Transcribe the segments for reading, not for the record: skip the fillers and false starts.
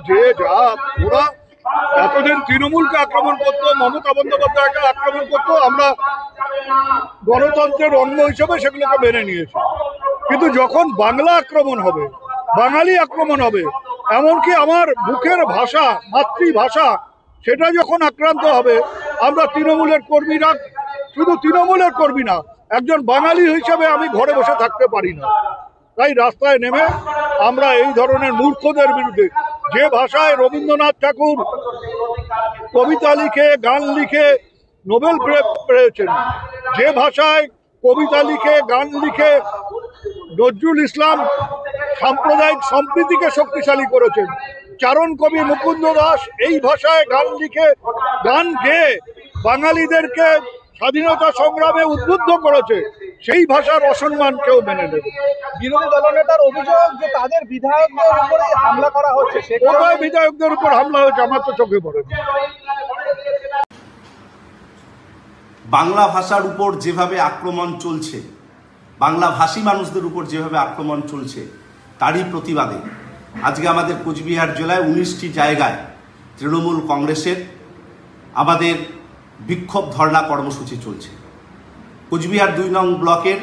যে যা ওরা এতদিন তৃণমূলকে আক্রমণ করতো, মমতা বন্দ্যোপাধ্যায়কে আক্রমণ করতো, আমরা গণতন্ত্রের অঙ্গ হিসেবে সেগুলোকে মেনে নিয়েছি। কিন্তু যখন বাংলা আক্রমণ হবে, বাঙালি আক্রমণ হবে, এমনকি আমার বুকের ভাষা, মাতৃভাষা, সেটা যখন আক্রান্ত হবে, আমরা তৃণমূলের কর্মীরা, শুধু তৃণমূলের কর্মী না, একজন বাঙালি হিসেবে আমি ঘরে বসে থাকতে পারি না। তাই রাস্তায় নেমে আমরা এই ধরনের মূর্খদের বিরুদ্ধে, যে ভাষায় রবীন্দ্রনাথ ঠাকুর কবিতা লিখে, গান লিখে নোবেল পেয়েছেন, যে ভাষায় কবিতা লিখে, গান লিখে নজরুল ইসলাম সাম্প্রদায়িক সম্প্রীতিকে শক্তিশালী করেছেন, চারণ কবি মুকুন্দ দাস এই ভাষায় গান লিখে, গান গেয়ে বাঙালিদেরকে স্বাধীনতা সংগ্রামে উদ্বুদ্ধ করেছে, সেই ভাষার অসম্মান কেউ মেনে নেবে। বিরোধী দলনেতার অভিযোগ যে তাদের বিধায়কদের উপরে হামলা করা হচ্ছে, কোথায় বিধায়কদের উপর হামলা হয়েছে আমার তো চোখে পড়ে। বাংলা ভাষার উপর যেভাবে আক্রমণ চলছে, বাংলা ভাষী মানুষদের উপর যেভাবে আক্রমণ চলছে, তারই প্রতিবাদে আজকে আমাদের কোচবিহার জেলায় 19টি জায়গায় তৃণমূল কংগ্রেসের আমাদের বিক্ষোভ ধর্ণা কর্মসূচি চলছে। কোচবিহার 2 নং ব্লকের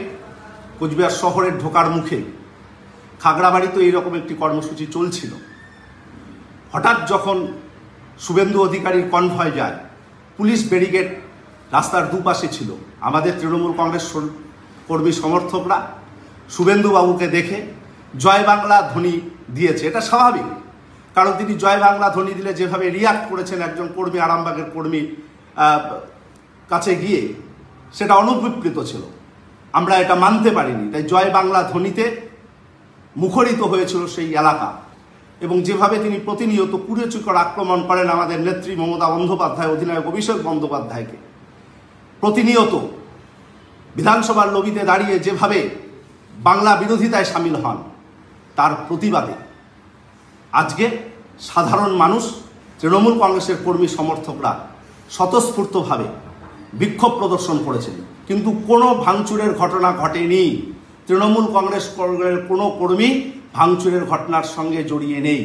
কোচবিহার শহরের ঢোকার মুখে খাগড়াবাড়িতে এইরকম একটি কর্মসূচি চলছিল। হঠাৎ যখন শুভেন্দু অধিকারীর কনভয় যায়, পুলিশ ব্যারিকেড রাস্তার দুপাশে ছিল, আমাদের তৃণমূল কংগ্রেস কর্মী সমর্থকরা শুভেন্দু বাবুকে দেখে জয় বাংলা ধ্বনি দিয়েছে। এটা স্বাভাবিক, কারণ তিনি জয় বাংলা ধ্বনি দিলে যেভাবে রিয়াক্ট করেছেন একজন কর্মী, আরামবাগের কর্মী কাছে গিয়ে, সেটা অনুবিপ্লিত ছিল। আমরা এটা মানতে পারিনি, তাই জয় বাংলা ধ্বনিতে মুখরিত হয়েছিল সেই এলাকা। এবং যেভাবে তিনি প্রতিনিয়ত কুড়েচুকর আক্রমণ করেন আমাদের নেত্রী মমতা বন্দ্যোপাধ্যায়, অধিনায়ক অভিষেক বন্দ্যোপাধ্যায়কে, প্রতিনিয়ত বিধানসভার লবিতে দাঁড়িয়ে যেভাবে বাংলা বিরোধিতায় সামিল হন, তার প্রতিবাদে আজকে সাধারণ মানুষ, তৃণমূল কংগ্রেসের কর্মী সমর্থকরা স্বতঃস্ফূর্তভাবে বিক্ষোভ প্রদর্শন করেছেন। কিন্তু কোনো ভাঙচুরের ঘটনা ঘটেনি। তৃণমূল কংগ্রেস কোনো কর্মী ভাঙচুরের ঘটনার সঙ্গে জড়িয়ে নেই।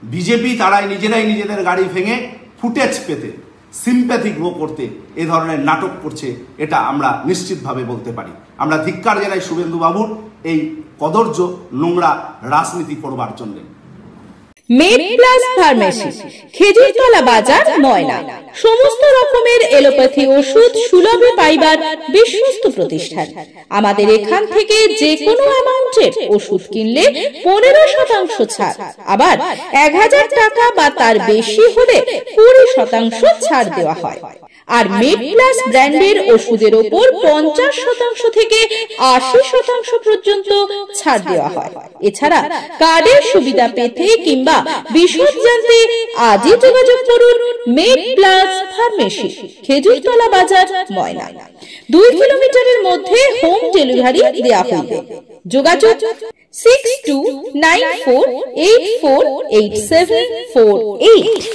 বিজেপি তারাই নিজেরাই নিজেদের গাড়ি ভেঙে ফুটেজ পেতে, সিম্প্যাথি গ্রো করতে এ ধরনের নাটক করছে, এটা আমরা নিশ্চিতভাবে বলতে পারি। আমরা ধিক্কার জানাই শুভেন্দু বাবুর এই কদর্য নোংরা রাজনীতি করবার জন্য। মেড প্লাস ফার্মেসি, খেজুরতলা বাজার, ময়না। সমস্ত রকমের এলোপ্যাথি ওষুধ সুলভে পাইবার বিশ্বস্ত প্রতিষ্ঠান। আমাদের এখান থেকে যে কোনো অ্যামাউন্টের ওষুধ কিনলে 15% ছাড়, আবার 1000 টাকা বা তার বেশি হলে 20% ছাড় দেওয়া হয়। আর মেড প্লাস ব্র্যান্ডের ওষুধের ওপর 50% থেকে 80% পর্যন্ত ছাড় দেওয়া হয়। এছাড়া কার্ডের সুবিধা পেতে কিংবা বিশদ জানতে আজই যোগাযোগ করুন মেড প্লাস ফার্মেসি, খেজুরতলা বাজার, ময়না। 2 কিলোমিটারের মধ্যে হোম ডেলিভারি দেওয়া হবে। যোগাযোগ 6294848748।